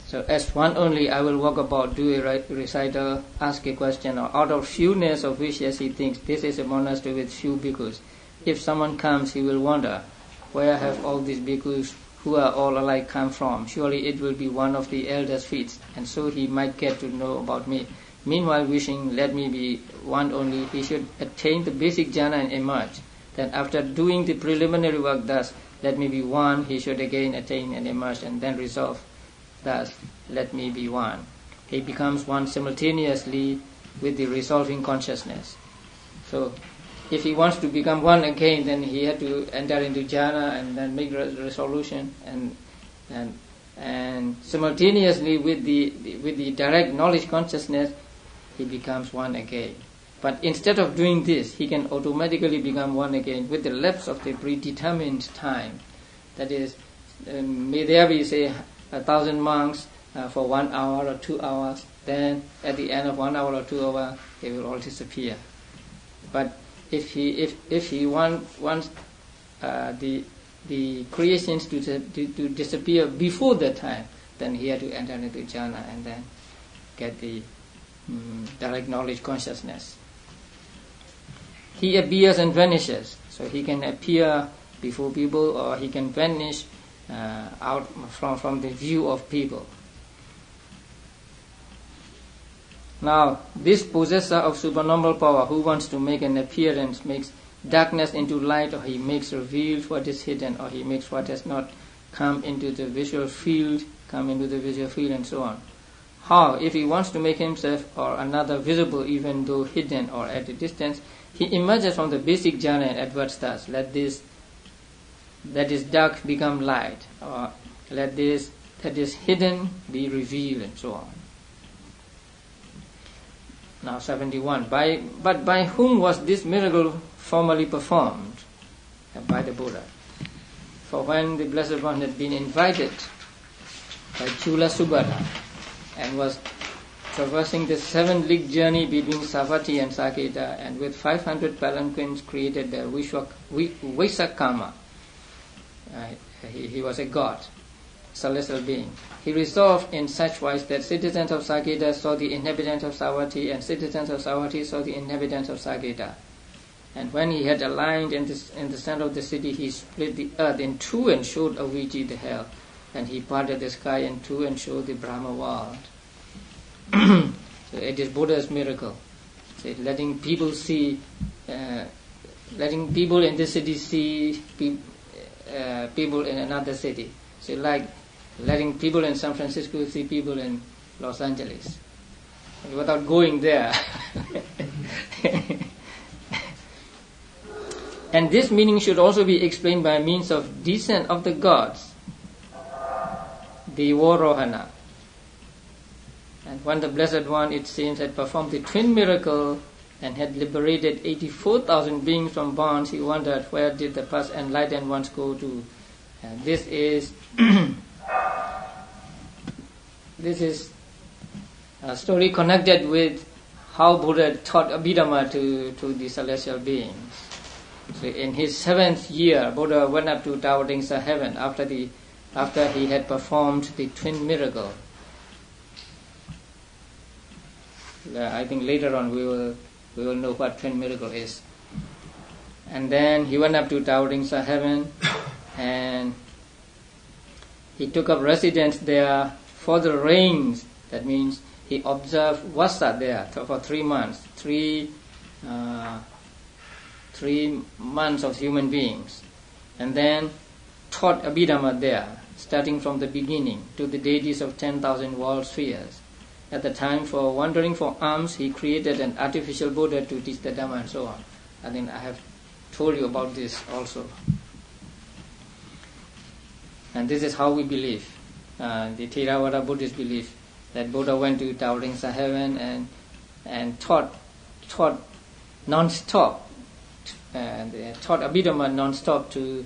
So as one only, I will walk about, do a recital, ask a question, or out of fewness of wishes he thinks, this is a monastery with few bhikkhus. If someone comes, he will wonder, where have all these bhikkhus who are all alike come from? Surely it will be one of the elders' feats, and so he might get to know about me. Meanwhile wishing, let me be one only, he should attain the basic jhana and emerge. Then after doing the preliminary work thus, let me be one, he should again attain and emerge, and then resolve, thus, let me be one. He becomes one simultaneously with the resolving consciousness. So, if he wants to become one again, then he had to enter into jhana and then make resolution, and simultaneously with the direct knowledge consciousness, he becomes one again. But instead of doing this, he can automatically become one again with the lapse of the predetermined time. That is, may there be, say, 1,000 monks for 1 hour or 2 hours. Then, at the end of 1 hour or 2 hours, they will all disappear. But if he wants the creations to disappear before that time, then he had to enter into jhana and then get the direct knowledge consciousness. He appears and vanishes, so he can appear before people or he can vanish out from the view of people. Now, this possessor of supernormal power who wants to make an appearance makes darkness into light, or he makes revealed what is hidden, or he makes what has not come into the visual field, and so on. How? If he wants to make himself or another visible even though hidden or at a distance, he emerges from the basic jhana and adverts thus, let this that is dark become light, or let this that is hidden be revealed, and so on. Now 71. But by whom was this miracle formally performed? By the Buddha. For when the Blessed One had been invited by Chula Subhadra and was traversing the 7-league journey between Savatthi and Saketa, and with 500 palanquins created the Vaisakama, he was a god, celestial being. He resolved in such wise that citizens of Saketa saw the inhabitants of Savatthi, and citizens of Savatthi saw the inhabitants of Saketa. And when he had aligned in the center of the city, he split the earth in two and showed Avijji the hell, and he parted the sky in two and showed the Brahma world. So it is Buddha's miracle. So letting people see, letting people in this city see people in another city. So like letting people in San Francisco see people in Los Angeles without going there. And this meaning should also be explained by means of descent of the gods, the Varohana. And when the Blessed One, it seems, had performed the twin miracle and had liberated 84,000 beings from bonds, he wondered, where did the past enlightened ones go to? And this is a story connected with how Buddha taught Abhidhamma to the celestial beings. So in his 7th year, Buddha went up to Tawadingsa heaven after he had performed the twin miracle. I think later on we will know what twin miracle is. And then he went up to Tawadingsa heaven, and he took up residence there for the rains. That means he observed Vasa there for 3 months. 3 months of human beings, and then taught Abhidhamma there, starting from the beginning to the deities of 10,000 world spheres. At the time, for wandering for alms, he created an artificial Buddha to teach the Dhamma and so on. I think I have told you about this also. And this is how we believe, the Theravada Buddhist belief, that Buddha went to Tawadingsa heaven and taught non-stop, taught Abhidhamma non-stop to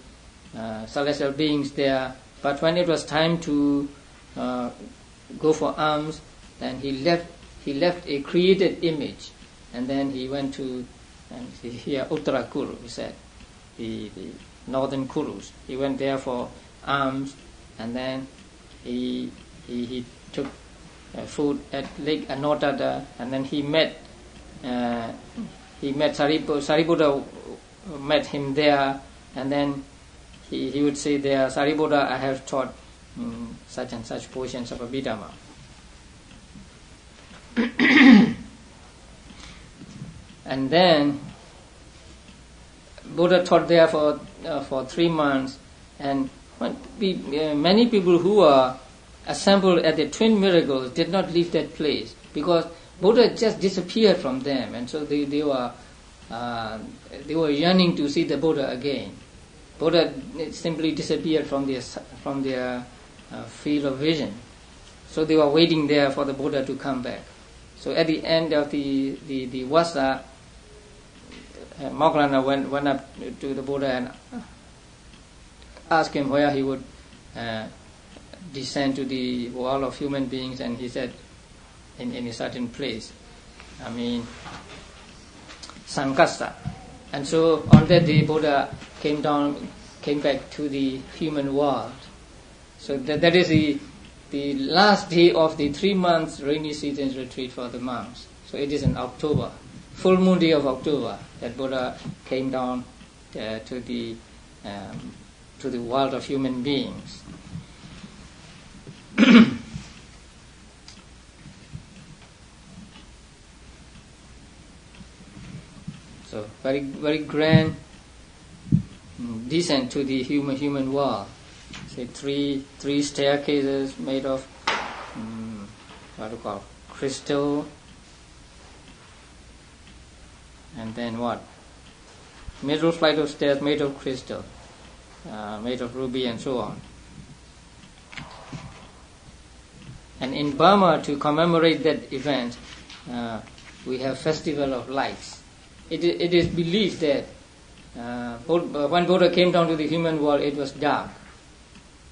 celestial beings there. But when it was time to go for alms, then he left a created image, and then he went to here Uttara Kuru, he said, the northern Kurus. He went there for alms, and then he he took food at Lake Anotada, and then he met Sariputta. Sariputta met him there, and then he would say there, Sariputta, I have taught such and such portions of Abhidhamma. And then Buddha taught there for 3 months, and many people who are assembled at the Twin Miracles did not leave that place, because Buddha just disappeared from them, and so they were yearning to see the Buddha again. Buddha simply disappeared from their field of vision, so they were waiting there for the Buddha to come back. So at the end of the Vassa, Moggallana went up to the Buddha and asked him where he would descend to the world of human beings, and he said in a certain place, Sankassa. And so on that day Buddha came back to the human world. So that is the last day of the 3 months rainy season retreat for the monks. So it is in October, full moon day of October, that Buddha came down to the world of human beings. So very, very grand descent to the human world. Say three staircases made of crystal, and then middle flight of stairs made of crystal, made of ruby, and so on. And in Burma, to commemorate that event, we have Festival of Lights. It is believed that when Buddha came down to the human world, it was dark.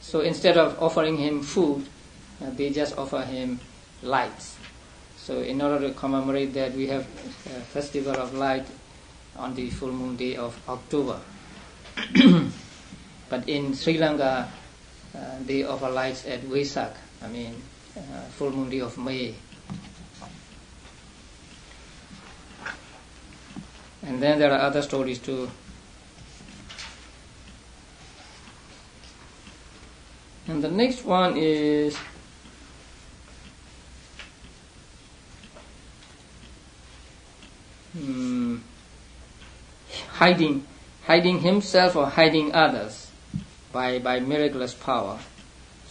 So instead of offering him food, they just offer him lights. So in order to commemorate that, we have a Festival of Light on the full moon day of October. But in Sri Lanka, they offer lights at Vesak, full moon day of May. And then there are other stories too. And the next one is hiding himself or hiding others by miraculous power.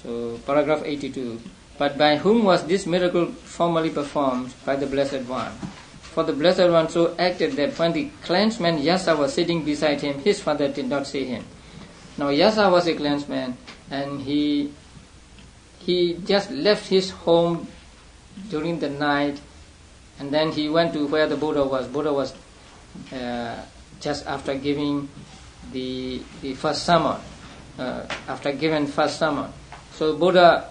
So paragraph 82. But by whom was this miracle formally performed? By the Blessed One. For the Blessed One so acted that when the clansman Yasa was sitting beside him, his father did not see him. Now Yasa was a clansman, and he just left his home during the night, and then he went to where the Buddha was. Buddha was just after giving the first sermon, after giving first sermon. So Buddha,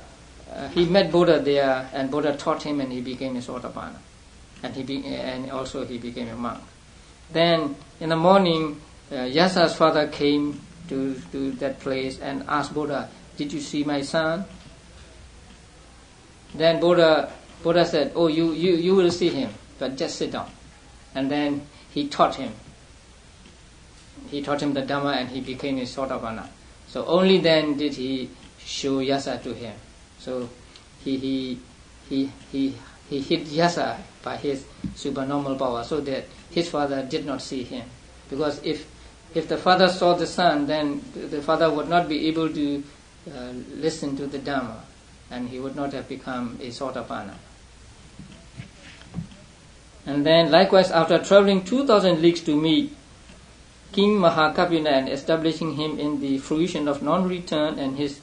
he met Buddha there, and Buddha taught him, and he became a Sotapanna. And also he became a monk. Then in the morning, Yasa's father came to that place and asked Buddha, "Did you see my son?" Then Buddha said, "Oh, you will see him, but just sit down." And then he taught him. He taught him the Dhamma, and he became a Sotapanna. So only then did he show Yasa to him. So he hid Yasa by his supernormal power, so that his father did not see him. Because if the father saw the son, then the father would not be able to listen to the Dhamma, and he would not have become a Sotapanna. And then likewise, after traveling 2,000 leagues to meet King Mahakapina and establishing him in the fruition of non-return, and his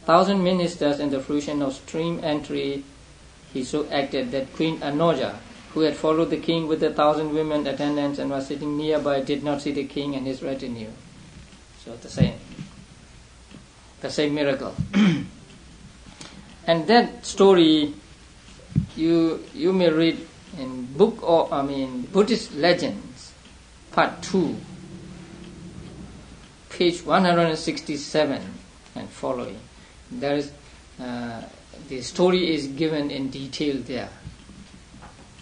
1,000 ministers in the fruition of stream entry, he so acted that Queen Anoja, who had followed the king with 1,000 women attendants and was sitting nearby, did not see the king and his retinue. So the same miracle. And that story you may read in Buddhist Legends, Part 2, page 167 and following. There is the story is given in detail there.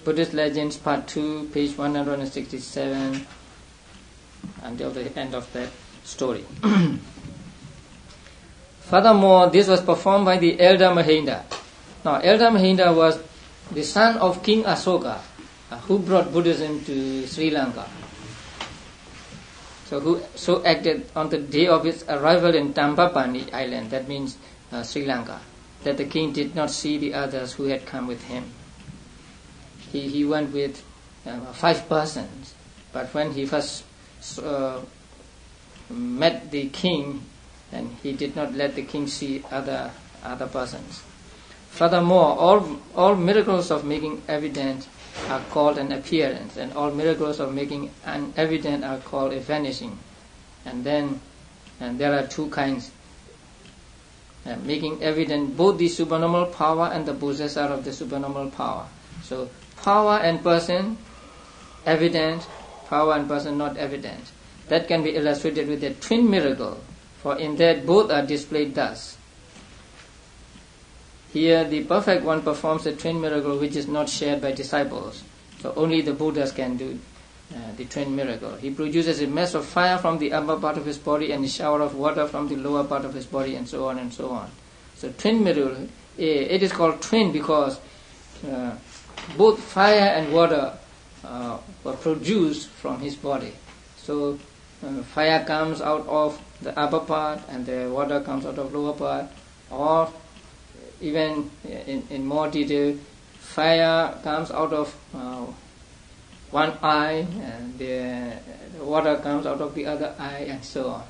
Buddhist Legends, Part 2, page 167, until the end of that story. Furthermore, this was performed by the elder Mahinda. Now, elder Mahinda was the son of King Asoka, who brought Buddhism to Sri Lanka. So, who so acted on the day of his arrival in Tambapani island, that means Sri Lanka, that the king did not see the others who had come with him. He went with 5 persons, but when he first met the king, and he did not let the king see other persons. Furthermore, all miracles of making evident are called an appearance, and all miracles of making unevident are called a vanishing. And there are 2 kinds, making evident both the supernormal power and the possessor of the supernormal power. So power and person evident, power and person not evident. That can be illustrated with a twin miracle, for in that both are displayed thus. Here the perfect one performs a twin miracle which is not shared by disciples. So only the Buddhas can do the twin miracle. He produces a mass of fire from the upper part of his body and a shower of water from the lower part of his body, and so on and so on. So twin miracle, it is called twin because both fire and water were produced from his body. So fire comes out of the upper part and the water comes out of lower part, or even in more detail, fire comes out of one eye and the water comes out of the other eye, and so on.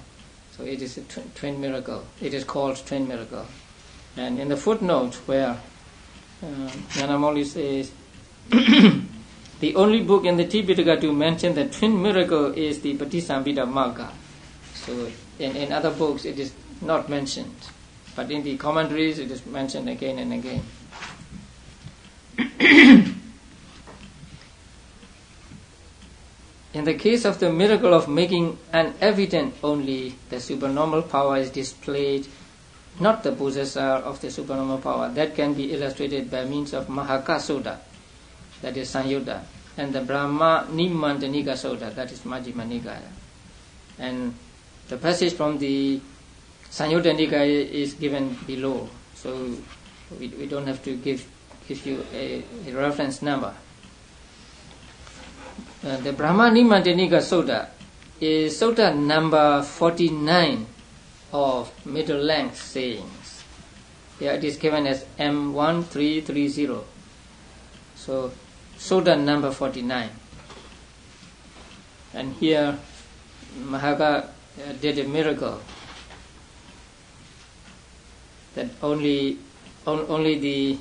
So it is a twin miracle. It is called twin miracle. And in the footnote where Nyanamoli says the only book in the Tipitaka to mention the twin miracle is the Visuddhimagga. So in other books it is not mentioned, but in the commentaries it is mentioned again and again. In the case of the miracle of making unevident only, the supernormal power is displayed, not the possessor of the supernormal power. That can be illustrated by means of Mahaka Soda, that is Sanyutta, and the Brahma Nimandanika Soda, that is Majjhima Nikaya. And the passage from the Sanyutta Nikaya is given below, so we don't have to give you a reference number. The Brahma Nimandanika Soda is Sutta number 49 of middle length sayings. Here it is given as M1330. So Sutta number 49. And here Mahaka did a miracle that only the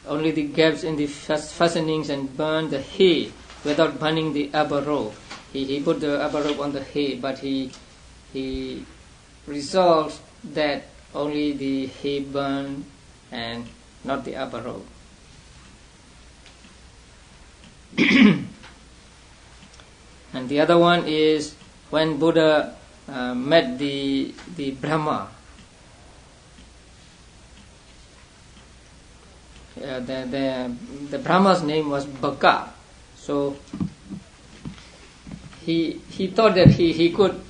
only the gaps in the fastenings and burned the hay without burning the upper rope. He put the upper rope on the hay, but he resolved that only the hay burned and not the upper rope. And the other one is when Buddha met the Brahma. The Brahma's name was Baka. So he thought that he could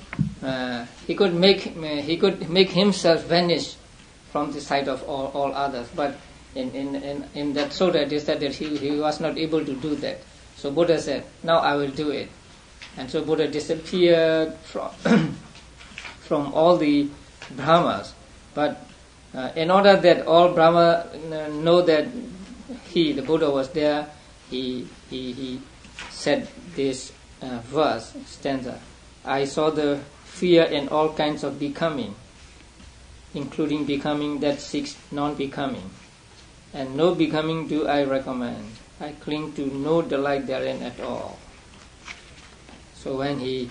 make himself vanish from the sight of all others. But in that Sutta it is said that he was not able to do that. So Buddha said, "Now I will do it." And so Buddha disappeared from all the Brahmas. But in order that all Brahma know that the Buddha was there, he said this verse, stanza: "I saw the fear in all kinds of becoming, including becoming that seeks non-becoming. And no becoming do I recommend. I cling to no delight therein at all." So when he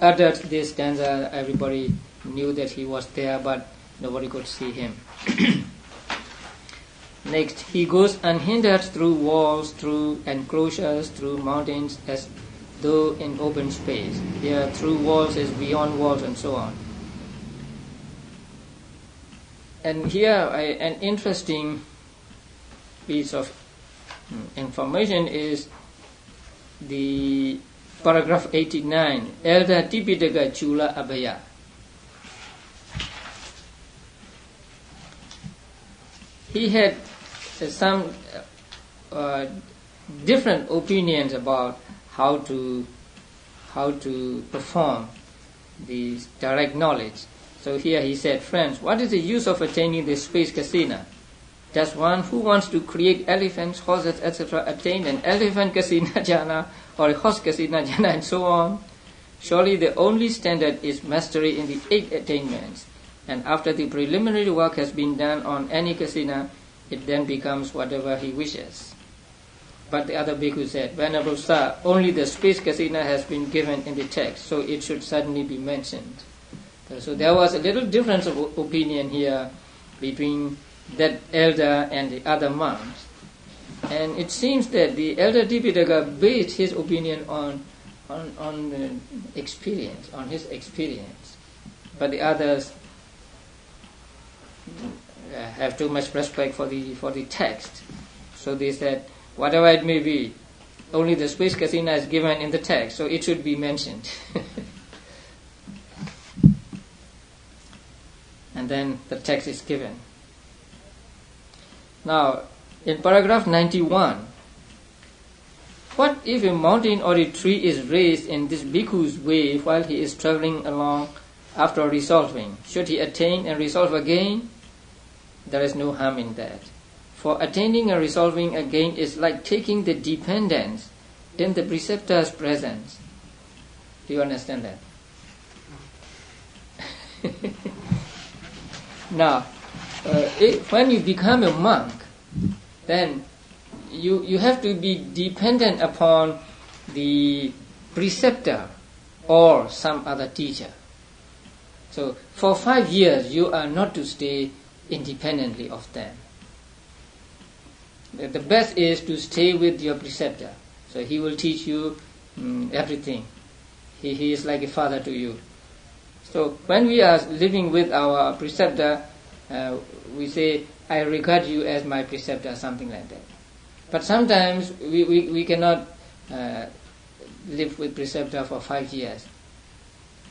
uttered this stanza, everybody knew that he was there, but nobody could see him. Next, he goes unhindered through walls, through enclosures, through mountains, as though in open space. Here, through walls is beyond walls, and so on. And here, an interesting piece of information is the paragraph 89, Elder Tipitaka Chula Abhaya. He had some different opinions about how to perform this direct knowledge. So here he said, friends, what is the use of attaining the space kasina? Does one who wants to create elephants, horses, etc. attain an elephant kasina jhana or a horse kasina jhana and so on? Surely the only standard is mastery in the 8 attainments. And after the preliminary work has been done on any kasina, it then becomes whatever he wishes. But the other bhikkhu said, Venerable Sir, only the space kasina has been given in the text, so it should certainly be mentioned. So there was a little difference of opinion here between that elder and the other monks. And it seems that the elder Tipitaka based his opinion on experience, on his experience. But the others have too much respect for the text. So they said, whatever it may be, only the space kasina is given in the text, so it should be mentioned. And then the text is given. Now, in paragraph 91, what if a mountain or a tree is raised in this bhikkhu's way while he is traveling along after resolving? Should he attain and resolve again? There is no harm in that. For attaining and resolving again is like taking the dependence in the preceptor's presence. Do you understand that? Now, when you become a monk, then you have to be dependent upon the preceptor or some other teacher. So for 5 years you are not to stay independently of them. The best is to stay with your preceptor. So he will teach you everything. He is like a father to you. So when we are living with our preceptor, we say, I regard you as my preceptor, something like that. But sometimes we cannot live with preceptor for 5 years.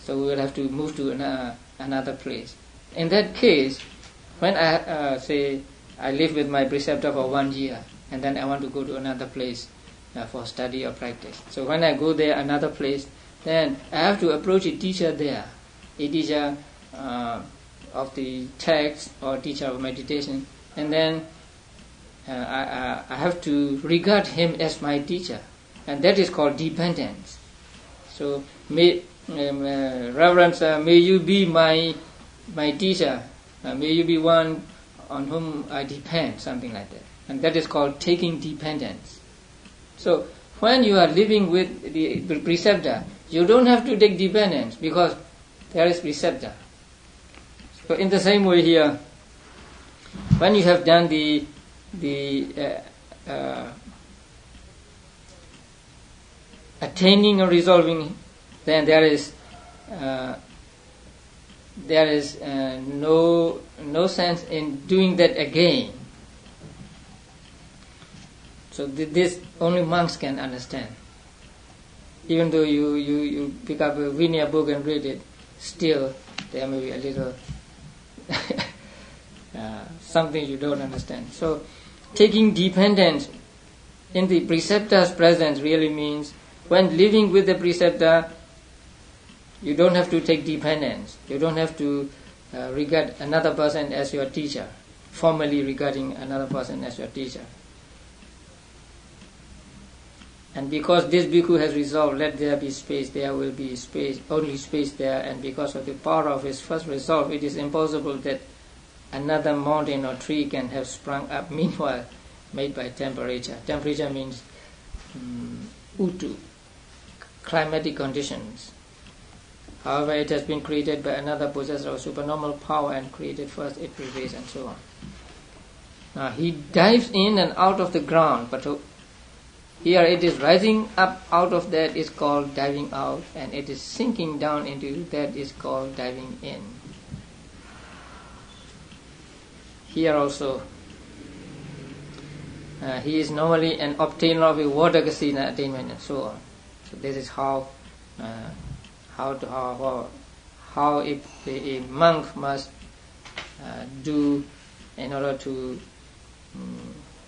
So we will have to move to another place. In that case, when I say I live with my preceptor for 1 year, and then I want to go to another place for study or practice. So when I go there, another place, then I have to approach a teacher there, a teacher of the text or teacher of meditation, and then I have to regard him as my teacher, and that is called dependence. So, Reverend Sir, may you be my teacher, may you be one on whom I depend, something like that, and that is called taking dependence. So, when you are living with the preceptor, you don't have to take dependence because there is preceptor. So in the same way here, when you have done the attaining or resolving, then there is no sense in doing that again. So this only monks can understand. Even though you pick up a Vinaya book and read it, still there may be a little something you don't understand. So taking dependence in the preceptor's presence really means when living with the preceptor, you don't have to take dependence. You don't have to regard another person as your teacher, formally regarding another person as your teacher. And because this bhikkhu has resolved, let there be space, there will be space, only space there, and because of the power of his first resolve, it is impossible that another mountain or tree can have sprung up, meanwhile made by temperature. Temperature means utu, climatic conditions. However, it has been created by another possessor of supernormal power and created first, it prevails, and so on. Now, he dives in and out of the ground, but Here it is rising up out of that is called diving out, and it is sinking down into that is called diving in. Here also, he is normally an obtainer of a water kasina attainment and so on. So this is how a monk must do in order to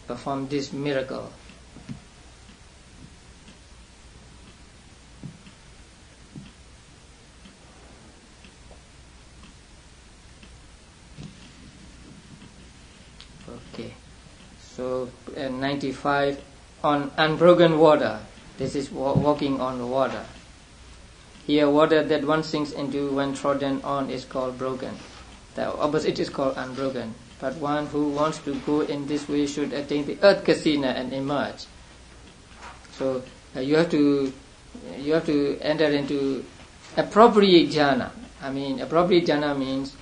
perform this miracle. Okay, so 95 on unbroken water. This is walking on the water. Here, water that one sinks into when trodden on is called broken. The opposite is called unbroken. But one who wants to go in this way should attain the earth kasina and emerge. So you have to enter into appropriate jhana. I mean, appropriate jhana means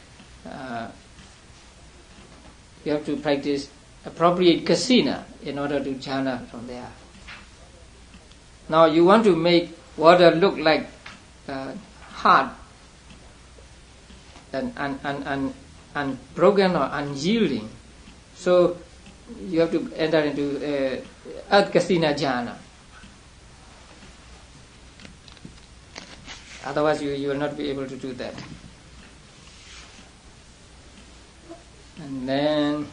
you have to practice appropriate kasina in order to jhana from there. Now you want to make water look like hard and unbroken or unyielding. So you have to enter into earth kasina jhana. Otherwise you will not be able to do that. And then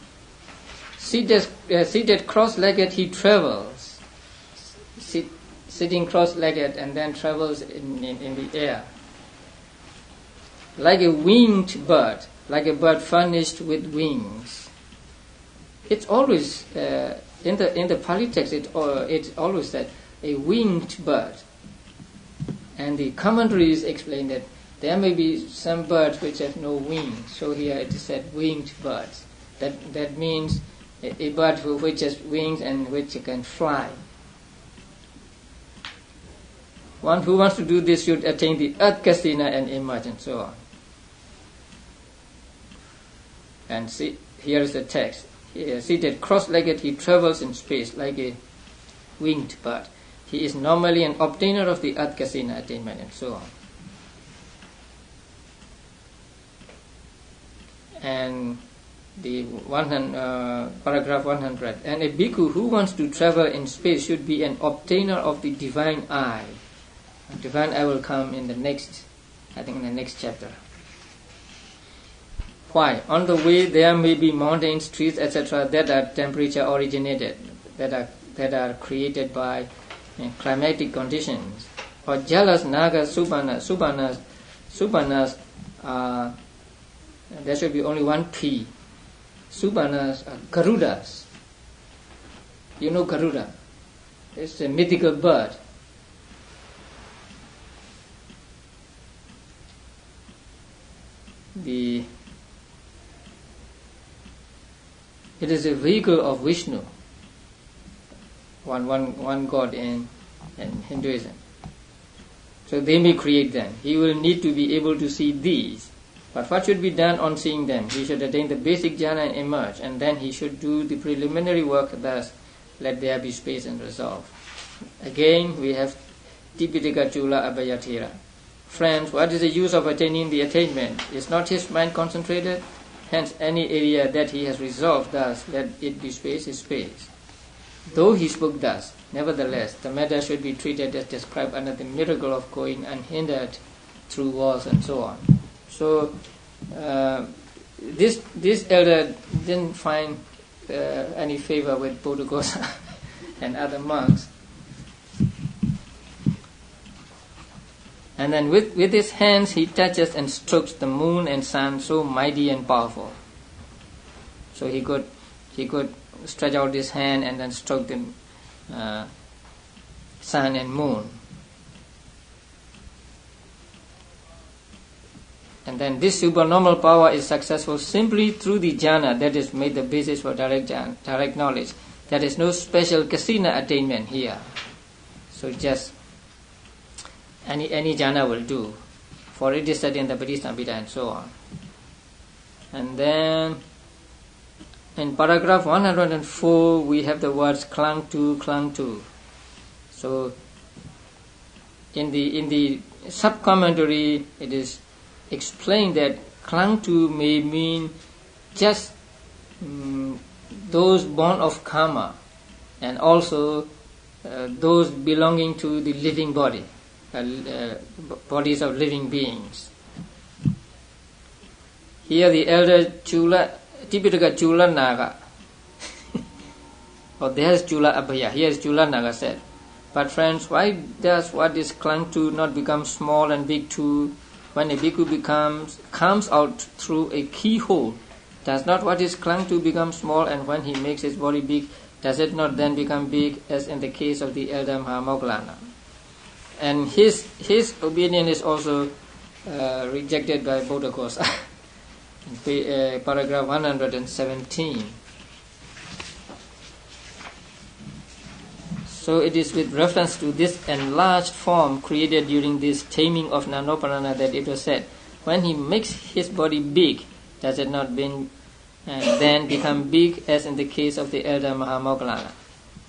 seated cross-legged he travels. Sitting cross-legged and then travels in the air. Like a winged bird, like a bird furnished with wings. It's always, in the Pali text, it's always said, a winged bird. And the commentaries explain that there may be some birds which have no wings. So here it is said winged birds. That means a bird which has wings and which can fly. One who wants to do this should attain the earth kasina and emerge and so on. And see, here is the text. Seated cross-legged, he travels in space like a winged bird. He is normally an obtainer of the earth kasina attainment and so on. And the paragraph 100. And a bhikkhu who wants to travel in space should be an obtainer of the divine eye. Divine eye will come in the next chapter. Why? On the way there may be mountains, trees, etc. that are temperature originated, that are created by climatic conditions. Or jealous nagas, subanas, there should be only one P. Subanas are Garudas. You know Garuda? It's a mythical bird. It is a vehicle of Vishnu, one god in Hinduism. So they may create them. He will need to be able to see these. But what should be done on seeing them? He should attain the basic jhana and emerge, and then he should do the preliminary work, thus let there be space and resolve. Again, we have Tipitaka Chula Abhayathira. Friends, what is the use of attaining the attainment? Is not his mind concentrated? Hence, any area that he has resolved, thus let it be space is space. Though he spoke thus, nevertheless, the matter should be treated as described under the miracle of going unhindered through walls and so on. So, this elder didn't find any favor with Bodhisattva and other monks. And then with his hands he touches and strokes the moon and sun, so mighty and powerful. So he could stretch out his hand and then stroke the sun and moon. And then this supernormal power is successful simply through the jhana that is made the basis for direct knowledge. There is no special kasina attainment here. So just any jhana will do. For it is said in the Visuddhimagga and so on. And then in paragraph 104 we have the words clung to. So in the sub-commentary, it is explained that clung to may mean just those born of karma, and also those belonging to the living body, bodies of living beings. Here the elder Chula, Tipitaka Chula Naga, or there's Chula Abhaya, here is Chula Naga said, but friends, why does what is clung to not become small and big too? When a bhikkhu comes out through a keyhole, does not what is clung to become small, and when he makes his body big, does it not then become big, as in the case of the elder Mahamoggallana? And his opinion is also rejected by Buddhaghosa, paragraph 117. So it is with reference to this enlarged form created during this taming of Nanoparana that it was said, when he makes his body big, does it not then become big, as in the case of the elder Mahamoggallana?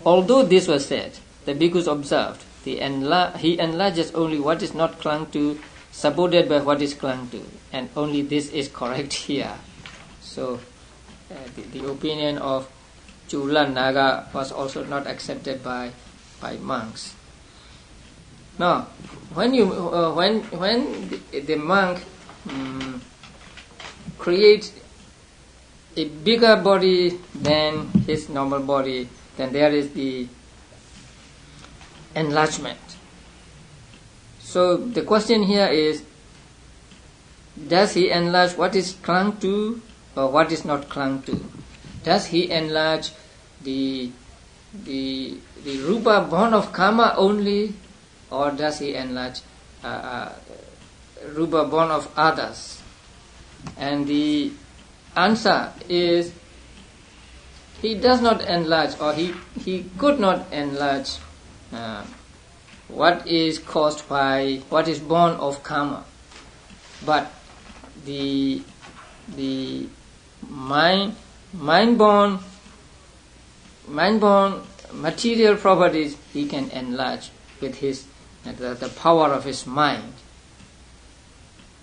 Although this was said, the bhikkhus observed, he enlarges only what is not clung to, supported by what is clung to, and only this is correct here. So the opinion of Chula Naga was also not accepted by monks. Now, when the monk creates a bigger body than his normal body, then there is the enlargement. So the question here is, does he enlarge what is clung to or what is not clung to? Does he enlarge the rupa born of karma only, or does he enlarge rupa born of others? And the answer is, he does not enlarge, or he could not enlarge what is caused by what is born of karma, but the mind born material properties he can enlarge with his the power of his mind,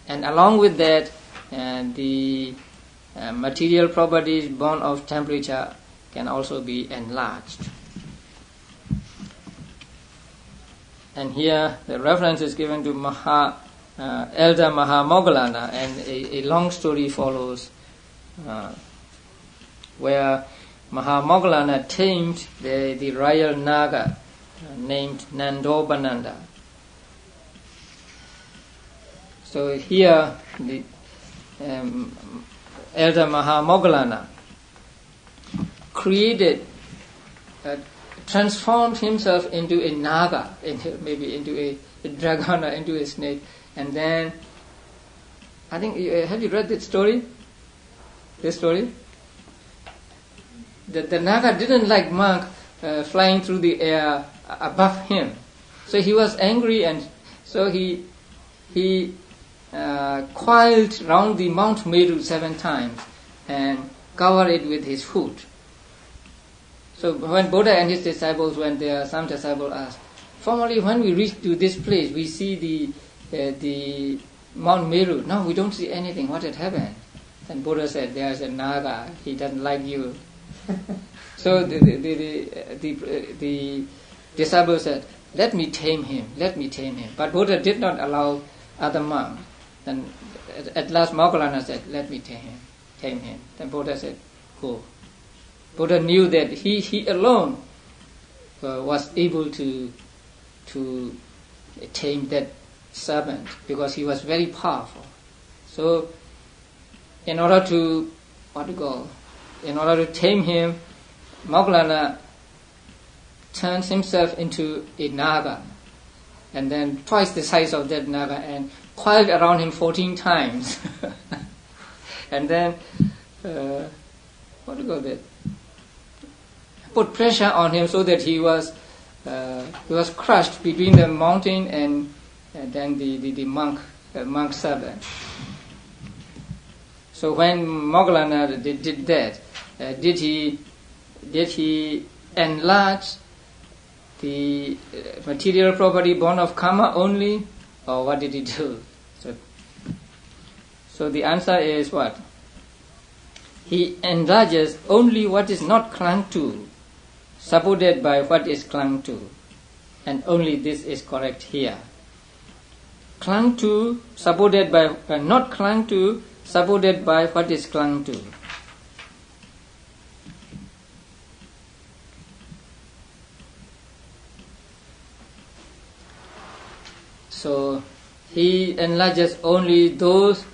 and along with that the material properties born of temperature can also be enlarged. And here the reference is given to elder Mahamoggallana, and a long story follows where Mahamoggallana tamed the royal naga named Nandobananda. So here the elder Mahamoggallana transformed himself into a naga, maybe into a dragon or into a snake, and then I think, have you read that story? This story? The naga didn't like monk flying through the air above him, so he was angry, and so he coiled round the Mount Meru 7 times and covered it with his foot. So when Buddha and his disciples went there, some disciples asked, formerly when we reach to this place, we see the Mount Meru. Now we don't see anything. What had happened? Then Buddha said, there's a naga. He doesn't like you. So the disciples said, let me tame him. But Buddha did not allow other monks. Then at last Moggallana said, let me tame him. Then Buddha said, go. Buddha knew that he alone was able to tame that serpent, because he was very powerful. So in order to tame him, Moggallana turns himself into a naga, and then twice the size of that naga, and coiled around him 14 times. And then put pressure on him so that he was crushed between the mountain and then the monk servant. So when Moggallana did that, did he enlarge the material property born of karma only, or what did he do? So the answer is what? He enlarges only what is not clung to, supported by what is clung to. And only this is correct here. Clung to, supported by, not clung to, supported by what is clung to. So he enlarges only those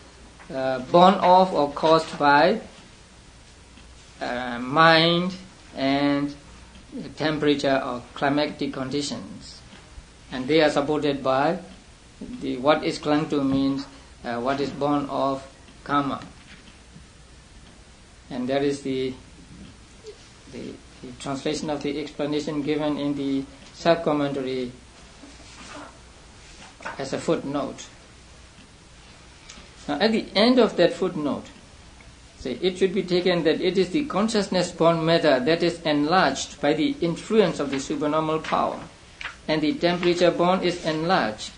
born of or caused by mind and temperature or climatic conditions, and they are supported by what is clung to means what is born of karma, and that is the translation of the explanation given in the self-commentary as a footnote. Now, at the end of that footnote, it should be taken that it is the consciousness-born matter that is enlarged by the influence of the supernormal power, and the temperature-born is enlarged.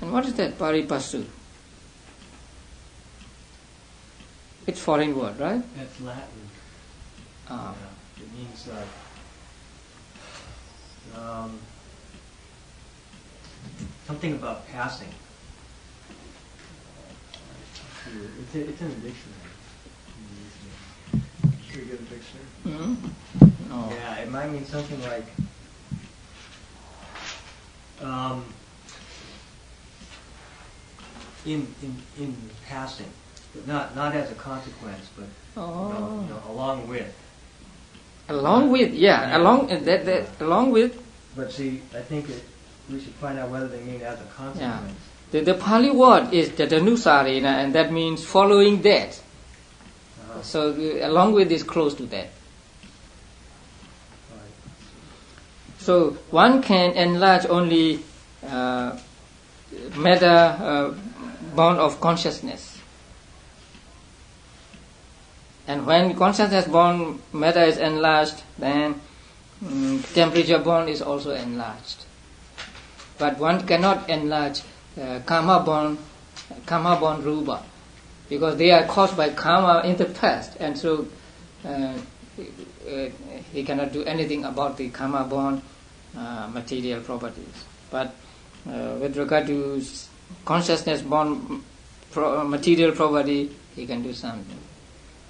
And what is that paripasu? It's foreign word, right? That's Latin. Ah. It means something about passing. It's in the dictionary. Should we get a dictionary? Mm-hmm. No. Yeah, it might mean something like in passing, but not as a consequence, but along with. Along with, yeah, along with. But see, I think we should find out whether they mean as a consequence. Yeah. The Pali word is Tatanusarena, and that means following that. Uh-huh. So along with is close to that. Right. So one can enlarge only matter born of consciousness. And when consciousness born matter is enlarged, then temperature born is also enlarged. But one cannot enlarge karma born rupa, because they are caused by karma in the past, and so he cannot do anything about the karma born material properties. But with regard to consciousness born material property, he can do something.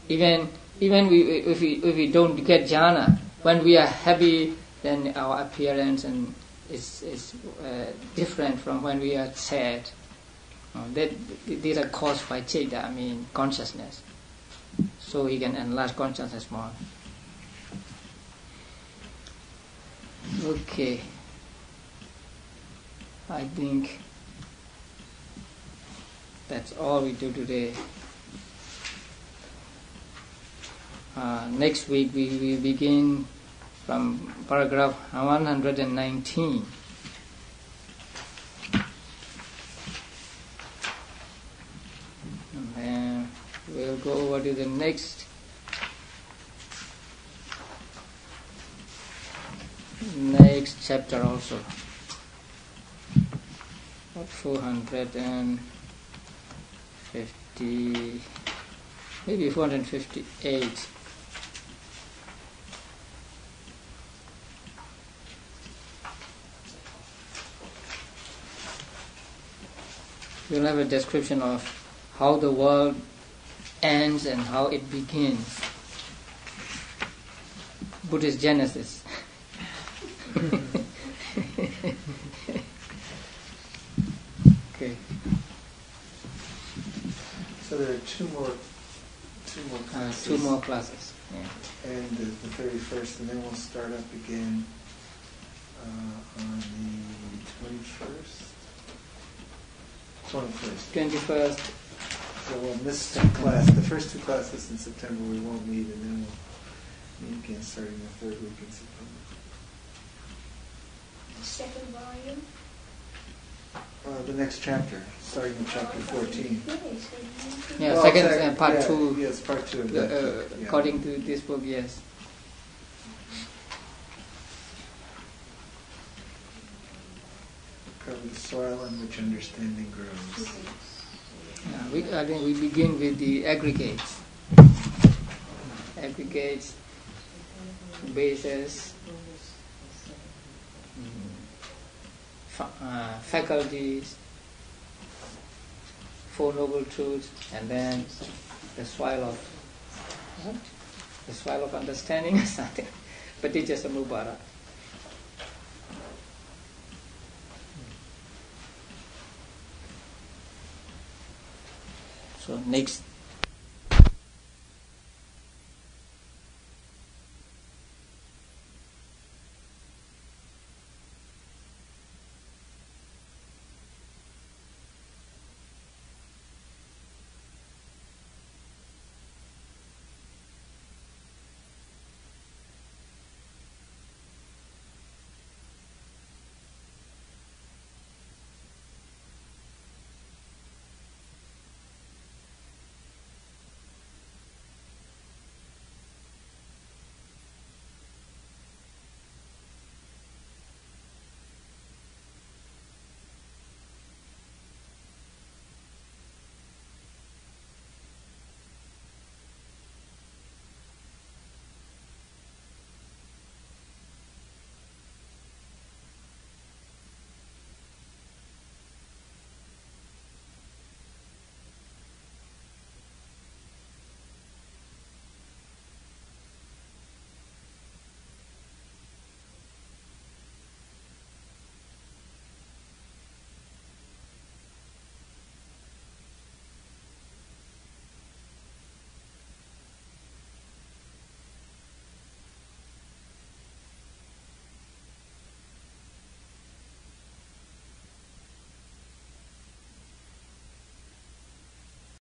Even if we don't get jhana, when we are happy, then our appearance and is different from when we are sad. These are caused by citta, consciousness. So he can enlarge consciousness more. Okay. I think that's all we do today. Next week we begin from paragraph 119. And then we'll go over to the next chapter also. 450, maybe 458. We'll have a description of how the world ends and how it begins. Buddhist Genesis. Okay. So there are two more classes. Two more classes. Yeah. And the 31st, and then we'll start up again on the 21st. 21st. So we'll miss class. The first two classes in September we won't meet, and then we'll meet again starting the third week in September. The second volume? The next chapter, starting in chapter 14. Yeah, Well, second part yeah, 2. Yes, part 2 of that. According to this book, yes. soil on which understanding grows. I think we begin with the aggregates. Aggregates, bases, faculties, Four Noble Truths, and then the soil of what? The soil of understanding or something. Paticca-samuppada. So next